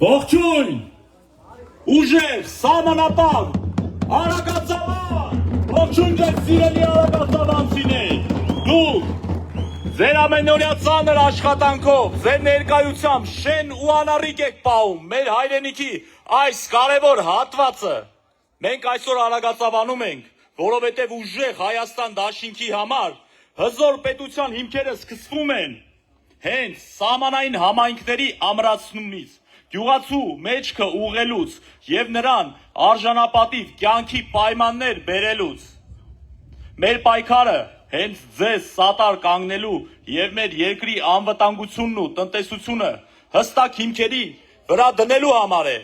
Ողջույն, ուժեղ, սահմանապահ, արագածավան, ողջույն ձեզ սիրելի արագածավանցիներ, դուք ձեր ամենօրյա ծանր աշխատանքով, ձեր ներկայությամբ շեն ու անառիկ եք պահում մեր հայրենիքի այս կարևոր հատվածը։ Մենք այսօր արագածավանում ենք, որովհետև ուժեղ Հայաստան դաշինքի համար հզոր պետության հիմքերը սկսվում են հենց սահմանային համայնքների ամրացումից, գյուղացու մեջքը ուղղելուց եւ նրան արժանապատիվ կյանքի պայմաններ բերելուց։ Մեր պայքարը հենց ձեզ սատար կանգնելու եւ մեր երկրի անվտանգությունն ու տնտեսությունը հստակ հիմքերի վրա դնելու համար է։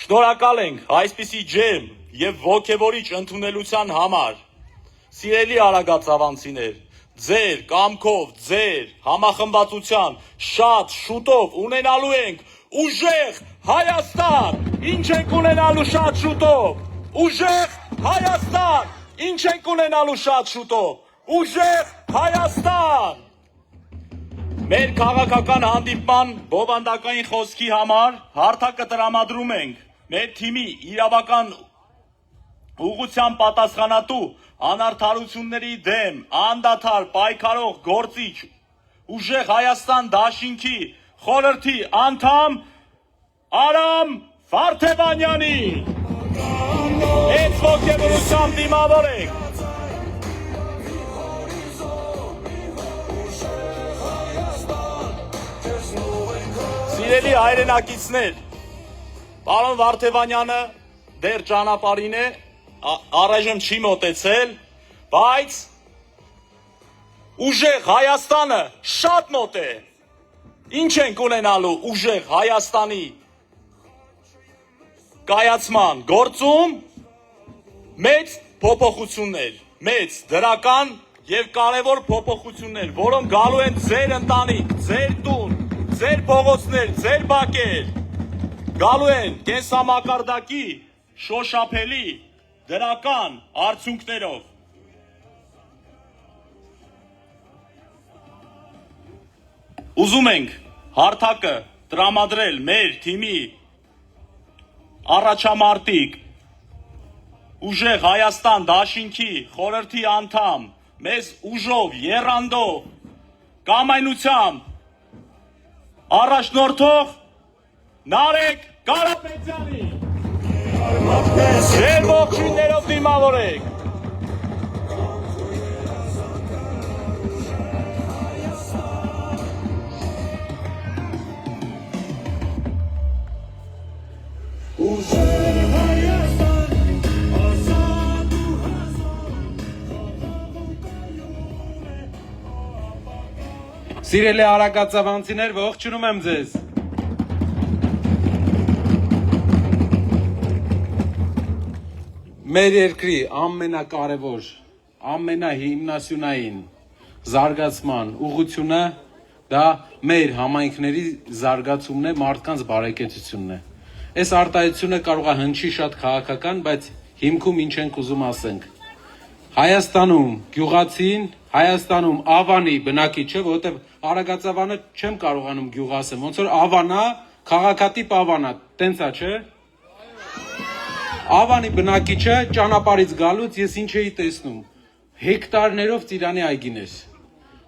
Շնորհակալ ենք այսպիսի ջերմ եւ ոգեվորիչ ընդունելության համար։ Սիրելի արագածավանցիներ, ձեր կամքով, ձեր համախմբվածության շատ շուտով ունենալու ենք ուժեղ Հայաստան, ինչ ենք ունենալու շատ շուտով, ուժեղ Հայաստան, ինչ ենք ունենալու շատ շուտով, ուժեղ Հայաստան։ Մեր քաղաքական հանդիպման բովանդակային խոսքի համար հարթակը տրամադրում ենք մեր թիմի իրավական ուղղության պատասխանատու անարդարությունների դեմ անդադար պայքարող գործիչ ուժեղ Հայաստան դաշինքի խորհրդի անդամ Արամ Վարդևանյանին։ Հենց ոգևորությամբ դիմավորեք։ Սիրելի հայրենակիցներ, պարոն Վարդևանյանը դեռ ճանապարհին է, առայժմ չի մոտեցել, բայց ուժեղ Հայաստանը շատ մոտ է։ Ինչ ենք ունենալու ուժեղ Հայաստանի կայացման գործում մեծ փոփոխություններ, մեծ դրական եւ կարեւոր փոփոխություններ, որոնք գալու են ձեր ընտանիք, ձեր տուն, ձեր փողոցներ, ձեր բակեր, գալու են կենսամակարդակի շոշափելի դրական արդյունքներով։ Ուզում ենք հարթակը տրամադրել մեր թիմի առաջամարտիկ ուժեղ Հայաստան դաշինքի խորհրդի անդամ, մեզ ուժով, եռանդով, կամայնությամբ առաջնորդող Նարեկ Կարապետյանին։ Ձեր ողջույններով դիմավորեք։ Սիրելի արագածավանցիներ, ողջունում եմ ձեզ։ Մեր երկրի ամենակարևոր, ամենահիմնասյունային զարգացման ուղղությունը դա մեր համայնքների զարգացումն է, մարդկանց բարեկեցությունն է։ Այս արտահայտությունը կարող է հնչի շատ քաղաքական, բայց հիմքում ինչ ենք ուզում ասենք։ Հայաստանում գյուղացին, Հայաստանում Ավանի բնակիչը, որովհետև արագածավանը չեմ կարողանում գյուղ ասեմ, ոնց որ Ավանա, քաղաքատիպ Ավանա, տենց է, չէ՞։ Ավանի բնակիչը ճանապարհից գալուց ես ինչ էի տեսնում, հեկտարներով ծիրանի այգիներ,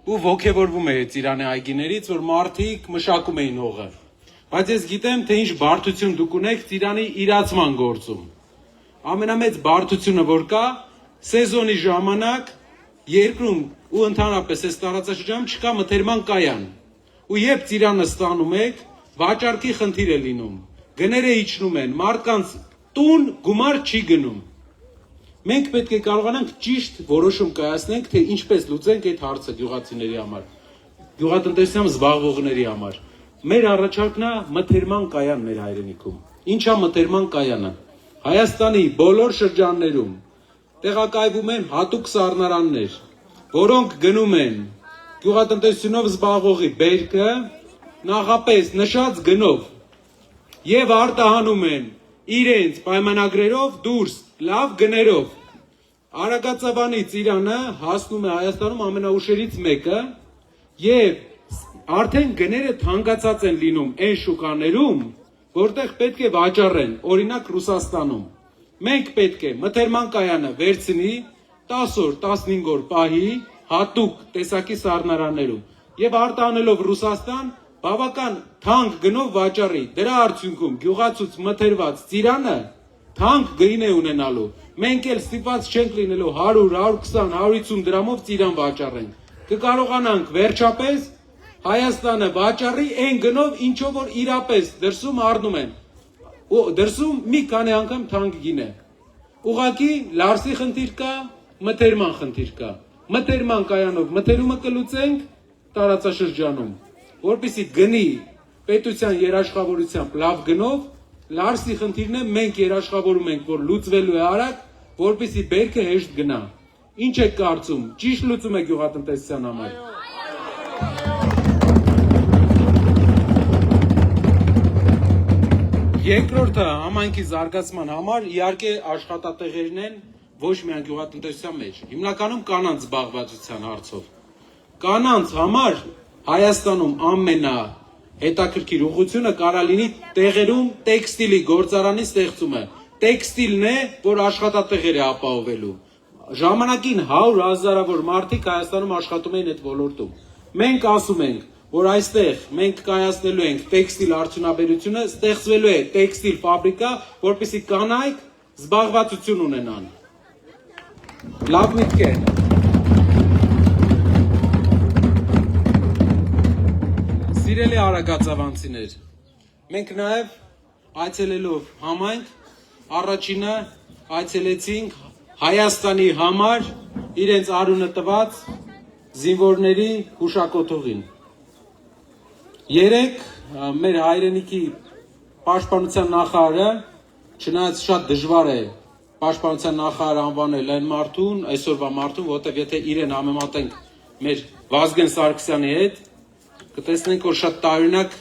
ու ոգևորվում էի ծիրանի այգիներից, որ մարդիկ մշակում էին հողը, բայց ես գիտեմ, թե ինչ բարդություն դուք ունեք ծիրանի իրացման գործում, ամենամեծ բարդությունը, որ կա, սեզոնի ժամանակ երկրում ու ընդհանրապես այս տարածաշրջանում չկա մթերման կայան, ու երբ ծիրանը ստանում եք, վաճառքի խնդիր է լինում, գները իջնում են, մարդկանց տուն գումար չի գնում։ Մենք պետք է կարողանանք ճիշտ որոշում կայացնենք, թե ինչպես լուծենք այդ հարցը գյուղացիների համար, գյուղատնտեսությամբ զբաղվողների համար։ Մեր առաջարկն է մթերման կայան մեր հայրենիքում։ Ինչա մթերման կայանը։ Հայաստանի բոլոր շրջաններում տեղակայվում են հատուկ սառնարաններ, որոնք գնում են գյուղատնտեսությունով զբաղվողի բերքը նախապես նշած գնով եւ արտահանում են իրենց պայմանագրերով դուրս լավ գներով։ Արագածավանի ծիրանը հասնում է Հայաստանում ամենաուշերից մեկը եւ արդեն գները թանկացած են լինում այն շուկաներում, որտեղ պետք է վաճառեն, օրինակ Ռուսաստանում։ Մենք պետք է մթերման կայանը վերցնի 10 օր, 15 օր պահի հատուկ տեսակի սառնարաններում եւ արտանելով Ռուսաստան բավական թանկ գնով վաճառի։ Դրա արդյունքում գյուղացուց մթերված ծիրանը թանկ գին է ունենալու։ Մենք էլ ստիպված չենք լինելու 100, 120, 150 դրամով ծիրան վաճառենք։ Կկարողանանք վերջապես Հայաստանը վաճառի այն գնով, ինչով որ իրապես դրսում առնում են։ Ու դրսում մի քանի անգամ թանկ գին է։ Ուղղակի լարսի խնդիր կա, մթերման խնդիր կա։ Մթերման կայանով մթերումը կլուծենք տարածաշրջանում, որպեսզի գնի պետության երաշխավորությամբ լավ գնով, լարսի խնդիրն է մենք երաշխավորում ենք, որ լուծվելու է արագ, որպեսզի բերքը հեշտ գնա։ Ինչ եք կարծում, ճիշտ լուծում է գյուղատնտեսության համար։ Երկրորդը համայնքի զարգացման համար իհարկե աշխատատեղերն են ոչ միայն գյուղատնտեսության մեջ, հիմնականում կանանց զբաղվածության հարցով։ Կանանց համար Հայաստանում ամենահետաքրքիր ուղղությունը կարա լինի տեղերում տեքստիլի գործարանի ստեղծումը։ Տեքստիլն է, որ աշխատատեղեր է ապահովելու։ Ժամանակին 100,000-ավոր մարդիկ Հայաստանում աշխատում են այդ ոլորտում։ Մենք ասում ենք, որ այստեղ մենք կայացնելու ենք տեքստիլ արդյունաբերությունը, ստեղծվելու է տեքստիլ ֆաբրիկա, որպեսզի կանայք զբաղվածություն ունենան։ Լավ միտք է։ Սիրելի արագածավանցիներ, մենք նաև այցելելով համայնք, առաջինը այցելեցինք Հայաստանի համար իրենց արունը տված զինվորների հուշակոթողին։ Երեք մեր հայրենիքի պաշտպանության նախարարը, չնայած շատ դժվար է պաշտպանության նախարար անվանել այն մարդուն, այսօրվա մարդուն, որտեղ եթե իրեն համեմատենք մեր Վազգեն Սարգսյանի հետ, կտեսնենք, որ շատ տարօրինակ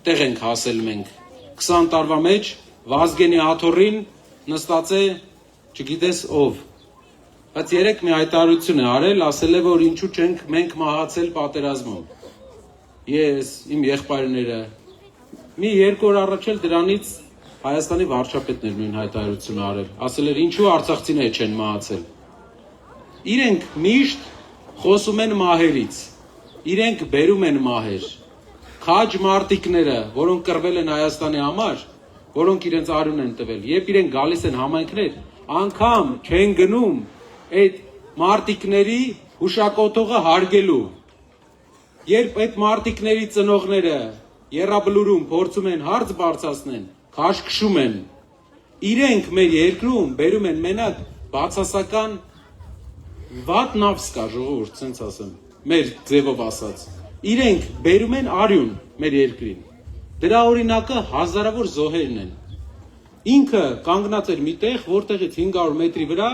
տեղ ենք հասել մենք։ 20 տարվա մեջ Վազգենի աթոռին նստած է չգիտես ով։ Բայց երեք մի հայտարարություն է արել, ասել է, որ ինչու չենք մենք մահացել պատերազմում։ Ես, իմ եղբայրները, մի 2 օր առաջ էլ դրանից Հայաստանի վարչապետն էր նույն հայտարարությունը արել, ասել էր ինչու արցախցիները չեն մահացել։ Իրենք միշտ խոսում են մահերից, իրենք բերում են մահեր, քաջ մարտիկները, որոնք կռվել են Հայաստանի համար, որոնք իրենց արյուն են տվել, երբ իրենք գալիս են համայնքներ, անգամ չեն գնում այդ մարտիկների հուշակոթողը հարգելու։ Երբ այդ մարտիկների ծնողները եռաբլուրում փորձում են հարց բարձրացնել, քաշքշում են, իրենք մեր երկրում բերում են մենակ բացասական վատ նավս կա ժողովուրդ, ցենց ասեմ, մեր ձևով ասած, իրենք բերում են արյուն մեր երկրին, դրա օրինակը հազարավոր զոհերն են, ինքը կանգնած էր մի տեղ, որտեղից 500 մետրի վրա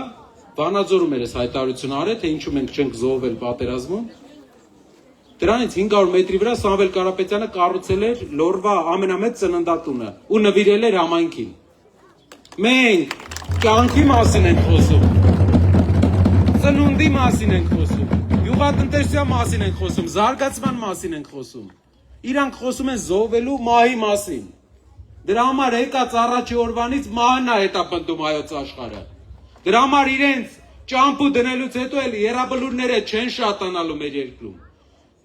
Վանաձորում էր այս հայտարարություն արել, թե ինչու մենք չենք զոհվել պատերազմում, դրանից 500 մետրի վրա Սամվել Կարապետյանը կառուցել էր Լոռվա ամենամեծ ծննդատունը ու նվիրել էր համայնքին։ Մենք կյանքի մասին ենք խոսում, ծնունդի մասին ենք խոսում, գյուղատնտեսության մասին ենք խոսում, զարգացման մասին ենք խոսում։ Իրանք խոսում են զոհվելու մահի մասին։ Դրա համար եկած առաջի օրվանից մահն է հետապնդում հայոց աշխարհը։ Դրա համար իրենց ճամփու դնելուց հետո էլ երաբլուրները չեն շատանալու մեր երկրում։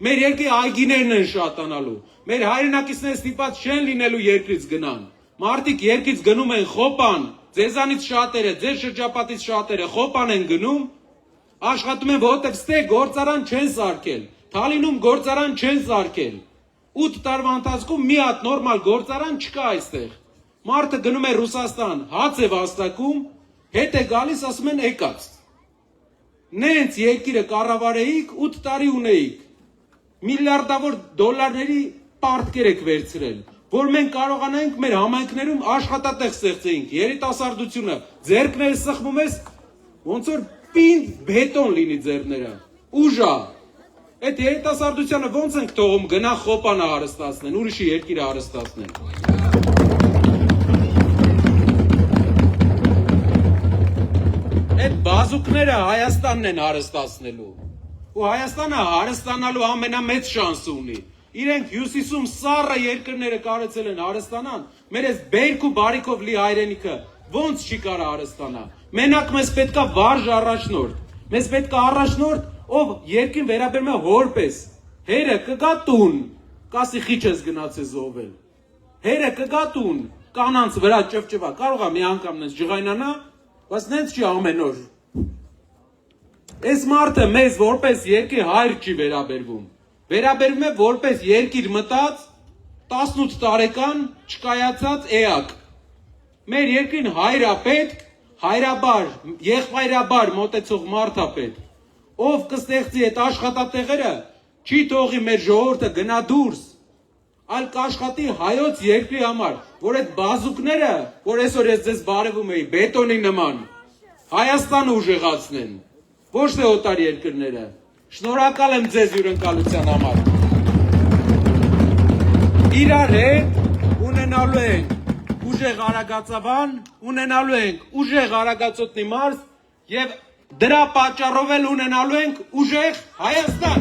Մեր երկրի այգիներն են շատանալու, մեր հայրենակիցները ստիպված չեն լինելու երկրից գնան։ Մարդիկ երկրից գնում են խոպան, ձեզանից շատերը, ձեր շրջապատից շատերը խոպան են գնում, աշխատում են, որովհետև ստե գործարան չեն սարքել, Թալինում գործարան չեն սարքել։ 8 տարվա ընթացքում մի հատ նորմալ գործարան չկա այստեղ։ Մարդը գնում է Ռուսաստան, հաց է վաստակում, հետ է գալիս, ասում են եկած։ Նենց երկիրը կառավարեիք 8 տարի ունեիք։ Միլիարդավոր դոլարների պարտքեր եք վերցրել, որ մենք կարողանանք մեր համայնքներում աշխատատեղ ստեղծեինք, երիտասարդությունը, ձեռքները սխմում ես, ոնց որ պինդ բետոն լինի ձեռները, ուժա։ Այդ երիտասարդությանը ոնց ենք թողում գնա խոպանը հարստացնեն, ուրիշի երկիրը հարստացնեն։ Այդ բազուկները Հայաստանն են հարստացնելու։ Ու Հայաստանը հարստանալու ամենամեծ շանս ունի։ իրենք հյուսիսում սառը երկրները կարեցել են հարստանան, մեր այս բերք ու բարիքով լի հայրենիքը ոնց չի կարա հարստանա։ Մենակ մեզ պետքա վարժ առաջնորդ, մեզ պետքա առաջնորդ, ով երկին վերաբերում է որպես, հերը կգա տուն, կասի խիչես գնացե զովել, հերը կգա տուն, կանանց վրա ճվճվա, կարող է մի անգամ նենց ջղայնանա, բայց նենց չի ամեն օր։ Այս մարդը մեզ որպես երկիր հայր չի վերաբերվում, վերաբերվում է որպես երկիր մտած 18 տարեկան չկայացած էակ։ Մեր երկրին հայրա պետք, հայրաբար, եղբայրաբար մոտեցող մարդա պետք, ով կստեղծի այդ աշխատատեղերը, չի թողի մեր ժողովուրդը գնա դուրս, այլ կաշխատի հայոց երկրի համար, որ այդ բազուկները, որ այսօր ես ձեզ բարևում էի, բետոնի նման, Հայաստանը ուժեղացնեն, ոչ թե օտար երկրները։ Շնորհակալ եմ ձեզ հյուրընկալության համար։ Իրար հետ ունենալու ենք ուժեղ արագածավան, ունենալու ենք ուժեղ արագածոտնի մարզ եւ դրա պատճառով էլ ունենալու ենք ուժեղ Հայաստան։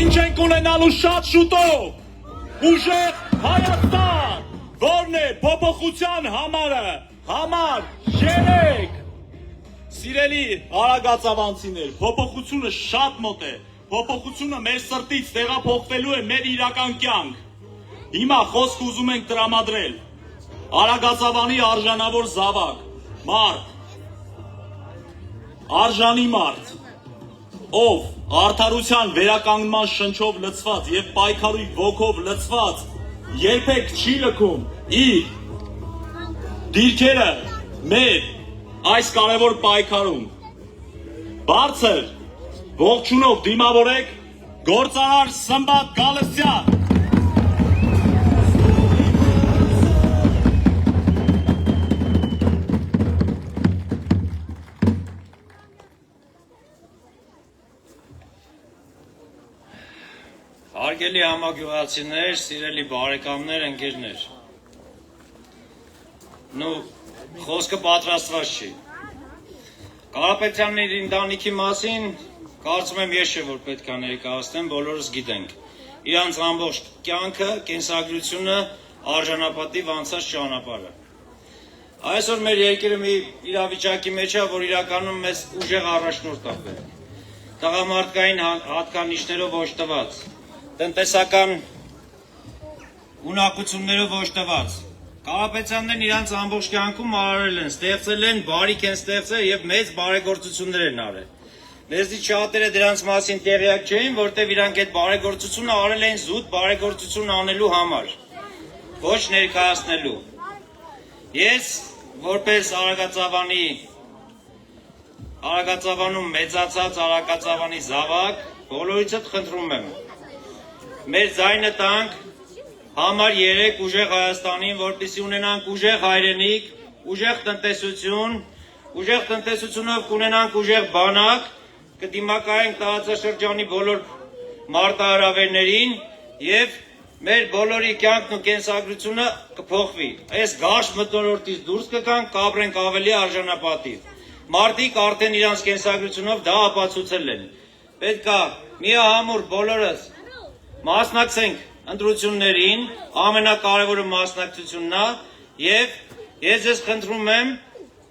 Ինչ ենք ունենալու շատ շուտով, ուժեղ Հայաստան, որն է փոփոխության համար 3։ Սիրելի արագածավանցիներ, փոփոխությունը շատ մոտ է, փոփոխությունը մեր սրտից տեղափոխվելու է մեր իրական կյանք։ Հիմա խոսք ուզում ենք տրամադրել արագածավանի արժանավոր զավակ, արժանի մարդ, ով արդարության վերականգնման շնչով լցված եւ պայքարի ոգով լցված երբեք չի լքում իր դիրքերը մեր այս կարևոր պայքարում։ Բարձր ողջունով դիմավորեք գործարար Սմբատ Գալստյան։ Հարգելի համագյուղացիներ, սիրելի բարեկամներ, ընկերներ։ Խոսքը պատրաստված չի։ Կարապետյանների ընտանիքի մասին կարծում եմ ես չէ, որ պետք է ներկայացնեմ, բոլորս գիտենք։ Իրանց ամբողջ կյանքը, կենսագրությունը, արժանապատիվ անցած ճանապարհը։ Այսօր մեր երկիրը մի իրավիճակի մեջ է, որ իրականում մեզ ուժեղ առաջնորդ է պետք։ Տղամարդկային հատկանիշներով օժտված, տնտեսական ունակություններով օժտված։ Կարապետյաններն իրանց ամբողջ կյանքում արարել են, ստեղծել են, բարիք են ստեղծել եւ մեծ բարեգործություններ են արել։ Մեզնից շատերը դրանց մասին տեղյակ չէին, որտեղ իրանք այդ բարեգործությունը արել են զուտ բարեգործություն անելու համար, ոչ ներկայացնելու։ Ես որպես Արագածավանում մեծացած Արագածավանի զավակ բոլորիցդ խնդրում եմ, մեր ձայնը տանք համար 3 ուժեղ Հայաստանին, որպեսզի ունենանք ուժեղ հայրենիք, ուժեղ տնտեսություն, ուժեղ տնտեսությունով կունենանք ուժեղ բանակ, կդիմակայենք տարածաշրջանի բոլոր մարտահրավերներին եւ մեր բոլորի կյանքն ու կենսագրությունը կփոխվի։ Այս գարշ մթնոլորտից դուրս կգանք, կապրենք ավելի արժանապատիվ։ Մարդիկ արդեն իրանց կենսագրությունով դա ապացուցել են։ Պետք է միահամուռ բոլորս մասնակցենք ընտրություններին, ամենակարևորը մասնակցությունն է, եւ ես ձեզ խնդրում եմ,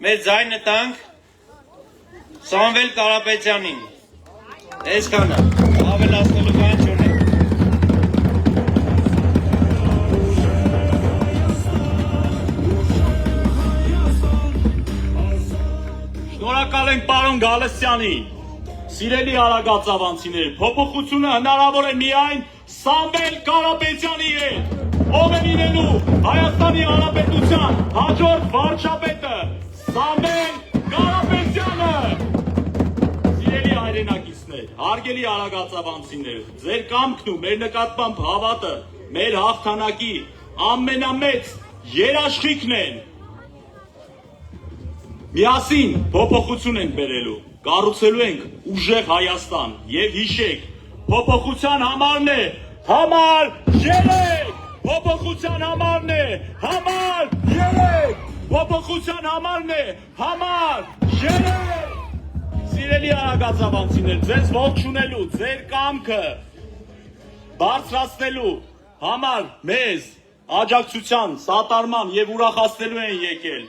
մեր ձայնը տանք Սամվել Կարապետյանին։ Այսքանը, ավելացնելու բան չունենք։ Շնորհակալ ենք պարոն Գալստյանին։ Սիրելի արագածավանցիներ, փոփոխությունը հնարավոր է միայն Սամվել Կարապետյանի հետ, ով է լինելու Հայաստանի Հանրապետության հաջորդ վարչապետը Սամվել Կարապետյանը։ Սիրելի հայրենակիցներ, հարգելի արագածավանցիներ, ձեր կամքն ու մեր նկատմամբ հավատը մեր հաղթանակի ամենամեծ երաշխիքն են։ Միասին փոփոխություն ենք բերելու, կառուցելու ենք ուժեղ Հայաստան եւ հիշեք, փոփոխության համարն է համար 3, փոփոխության համարն է համար 3։ փոփոխության համարն է, համար, երեք։ Սիրելի արագածավանցիներ, ձեզ ողջունելու, ձեր կամքը բարձրացնելու համար մեզ աջակցության, սատարման եւ ուրախացնելու են եկել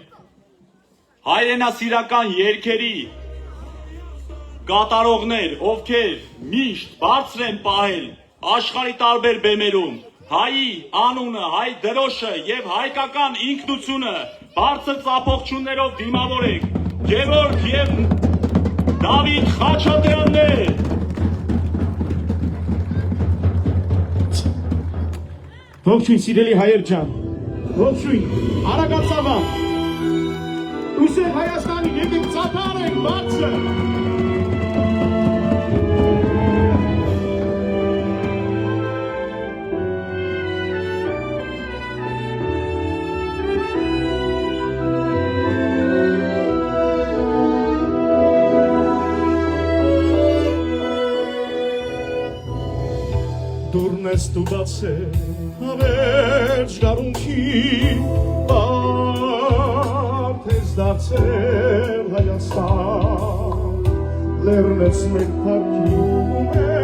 հայրենասիրական երգերի կատարողներ, ովքեր միշտ բարձր են պահել աշխարհի տարբեր բեմերում հայի անունը, հայ դրոշը եւ հայկական ինքնությունը բարձր ծափողջուններով դիմավորեք Գևորգ եւ Դավիթ Խաչատրյաններ։ Ողջույն սիրելի հայեր ջան, ողջույն արագածավան, ուսեր Հայաստանի եկեք ծափարենք բարձր։ Դուրն ես դու բացել հավերջ գարունքի բարդ ես դարձել Հայաստան լեռն ես մեր փառքի ու մեր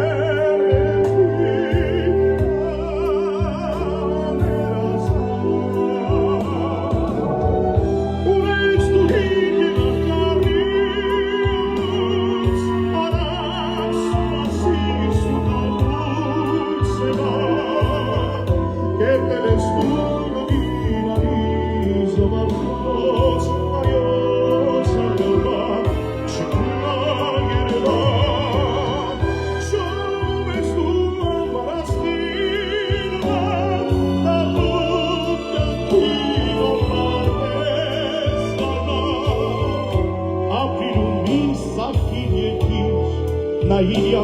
Նայիա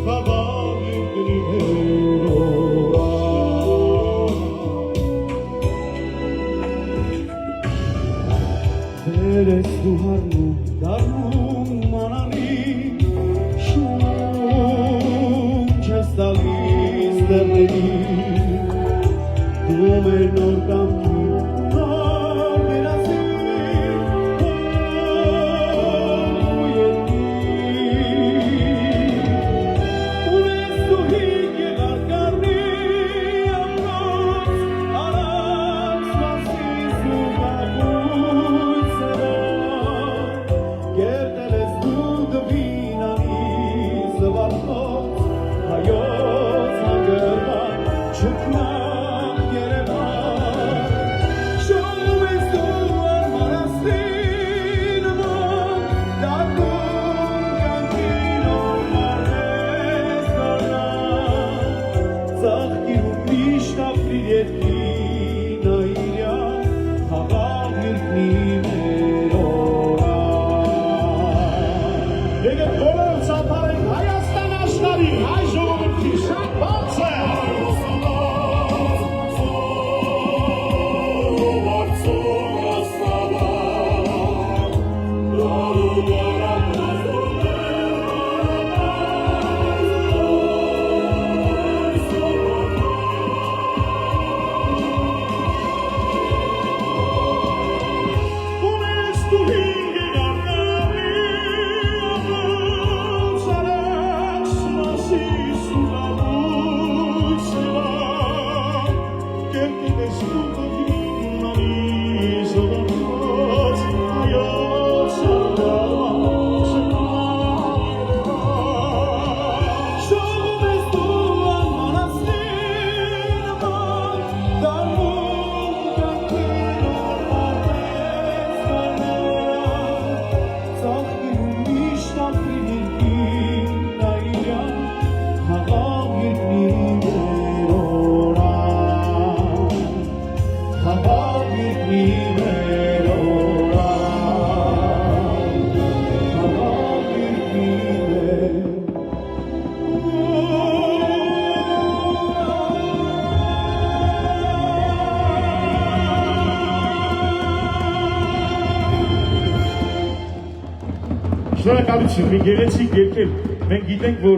խաղաղ ինքնիներորա Դեր ես դու հարնում, դարնում մանանի Շում չես տալիս դերների Դու մեր նոր կամքի Շնորհակալություն, մի գեղեցիկ երգեր, մենք գիտենք, որ